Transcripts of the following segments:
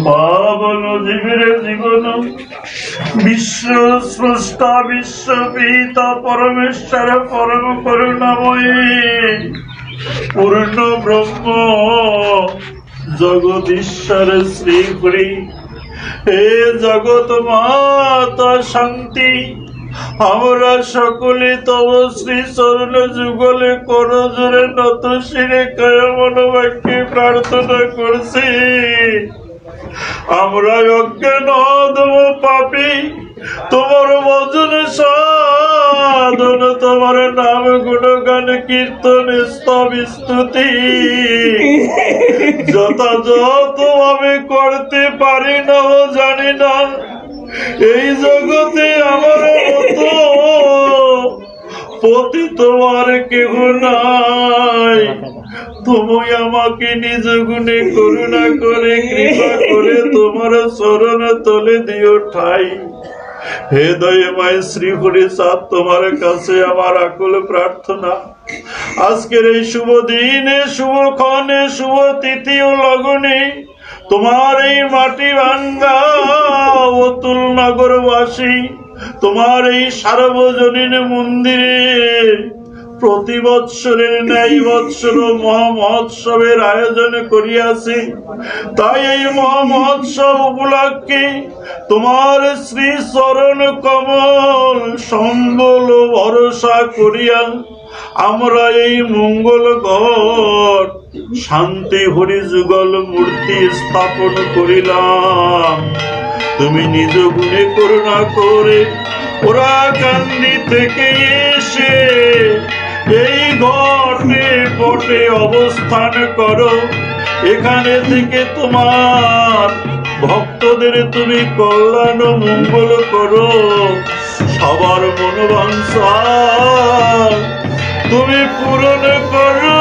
পাবন জীবের জীবন বিশ্ব স্রষ্টা বিশ্ব পিতা পরমেশ্বর পরম করুণাময়ী পূর্ণ ব্রহ্ম জগদীশ্বর শ্রী হরি। হে জগৎ মাতা শান্তি, আমরা সকলে তব শ্রী চরণ যুগলে করজোরে নত শিরে কায় মনোবাক্যে প্রার্থনা করছি। আমরা অজ্ঞান অধম পাপী, তোমার ভজন সাধন, তোমার নাম গুণগান কীর্তন স্তব স্তুতি যথাযথ ভাবে করতে পারি না ও জানি না। এই জগতে আমার মতো পতিত আর কেহ নাই। তুমি আমাকে নিজ গুণে করুণা করে কৃপা করে তোমার চরণ তলে দিও ঠাই। হে দয়াময় শ্রী হরি চাঁদ, তোমার কাছে আমার আকুল প্রার্থনা, আজকের এই শুভ দিনে, শুভ ক্ষণে, শুভ তিথি ও লগনে তোমার এই মাটি ভাঙ্গা অতুল নগরবাসী তোমার এই সার্বজনীন মন্দিরে প্রতি বৎসরের ন্যায় বৎসর মহোৎসবের আয়োজন করিয়াছি। তাই এই মহোৎসব উপলক্ষে তোমার শ্রী চরণ কমল সম্বল ভরসা করিয়া আমরা এই মঙ্গল ঘট শান্তি হরি যুগল মূর্তি স্থাপন করিলাম। তুমি নিজ গুণে করুণা করে ওরাকান্দি থেকে এসে এই ঘটে পটে অবস্থান করো। এখানে থেকে তোমার ভক্তদের তুমি কল্যাণ মঙ্গল করো। সবার মনোবাঞ্ছা তুমি পূরণ করো।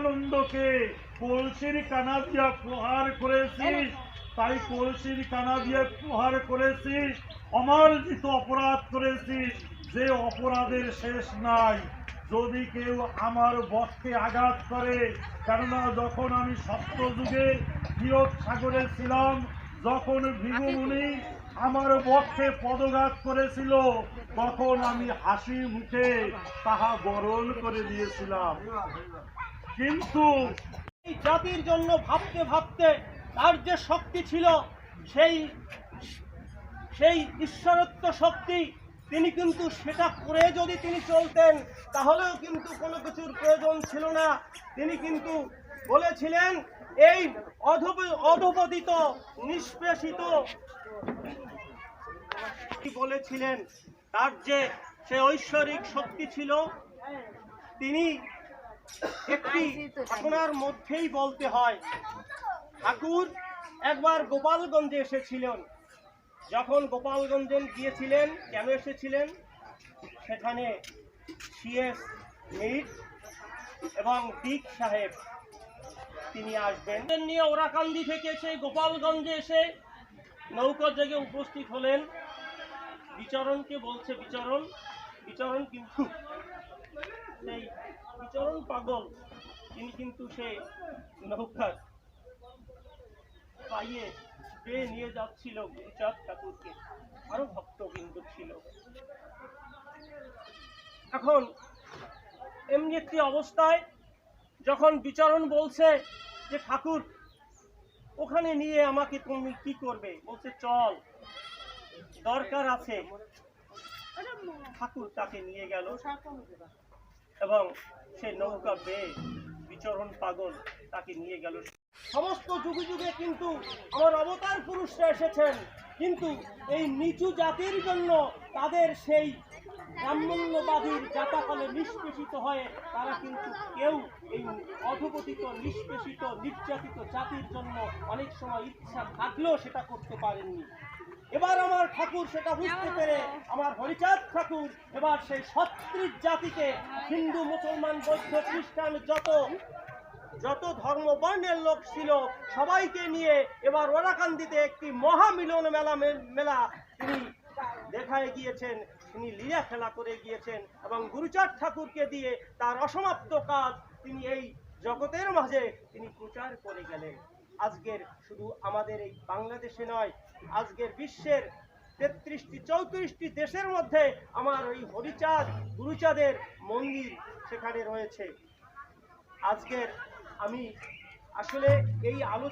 নিত্যানন্দকে কলসির কানা দিয়া প্রহার করেছিস, তাই কলসির কানা দিয়ে প্রহার করেছিস, অমার্জিত অপরাধ করেছিস, যে অপরাধের শেষ নাই। যদি কেউ আমার বক্ষে আঘাত করে, কেননা যখন আমি সপ্ত যুগে বিয়োগ সাগরে ছিলাম, যখন ভৃগুমুনি আমার বক্ষে পদঘাত করেছিল, তখন আমি হাসি মুখে তাহা বরণ করে দিয়েছিলাম। কিন্তু এই জাতির জন্য ভাবতে ভাবতে তার যে শক্তি ছিল, সেই সেই ঈশ্বরত্ব শক্তি, তিনি কিন্তু সেটা করে যদি তিনি চলতেন, তাহলেও কিন্তু কোনো কিছুর প্রয়োজন ছিল না। তিনি কিন্তু বলেছিলেন, এই অধপতিত নিষ্পেষিত বলেছিলেন, তার যে সে ঐশ্বরিক শক্তি ছিল, তিনি একটি ঘটনার মধ্যেই বলতে হয়। ঠাকুর একবার গোপালগঞ্জে এসেছিলেন। যখন গোপালগঞ্জে গিয়েছিলেন, কেন এসেছিলেন? সেখানে সিএস মিট এবং ডিক সাহেব তিনি আসবেন নিয়ে ওরাকান্দি থেকে সেই গোপালগঞ্জে এসে নৌকা জেগে উপস্থিত হলেন। বিচরণকে বলছে বিচরণ কিন্তু সেই বিচরণ পাগল, তিনি কিন্তু সে নৌকার পাইয়ে পেয়ে নিয়ে যাচ্ছিল গুরুচাঁদ ঠাকুরকে, আরো ভক্তবৃন্দ ছিল। এখন এমনি একটি অবস্থায় যখন বিচরণ বলছে যে ঠাকুর ওখানে নিয়ে আমাকে তুমি কি করবে, বলছে চল, দরকার আছে। ঠাকুর তাকে নিয়ে গেল এবং সে নৌকা বেয়ে বিচরণ পাগল তাকে নিয়ে গেল। সমস্ত যুগে যুগে কিন্তু আমার অবতার পুরুষরা এসেছেন, কিন্তু এই নিচু জাতির জন্য তাদের সেই ব্রাহ্মণ্যবাদীর জাতাকলে নিষ্পেষিত হয়ে তারা কিন্তু কেউ এই অধপতিত নিষ্পেষিত নির্যাতিত জাতির জন্য অনেক সময় ইচ্ছা থাকলেও সেটা করতে পারেননি। এবার আমার ঠাকুর সেটা বুঝতে পেরে, আমার হরিচাঁদ ঠাকুর এবার সেই সত্রিশ জাতিকে, হিন্দু মুসলমান বৌদ্ধ খ্রিস্টান যত ধর্ম বর্ণের লোক ছিল সবাইকে নিয়ে এবার ওরাকান্দিতে একটি মহামিলন মেলা তিনি দেখায় গিয়েছেন, তিনি লীলা খেলা করে গিয়েছেন এবং গুরুচাঁদ ঠাকুরকে দিয়ে তার অসমাপ্ত কাজ তিনি এই জগতের মাঝে তিনি প্রচার করে গেলেন। আজকের শুধু আমাদের এই বাংলাদেশে নয়, আজকের বিশ্বের 33-34টি দেশের মধ্যে আমার ওই হরিচাঁদ গুরুচাঁদের মন্দির সেখানে রয়েছে। আজকের আমি আসলে এই আলোচনা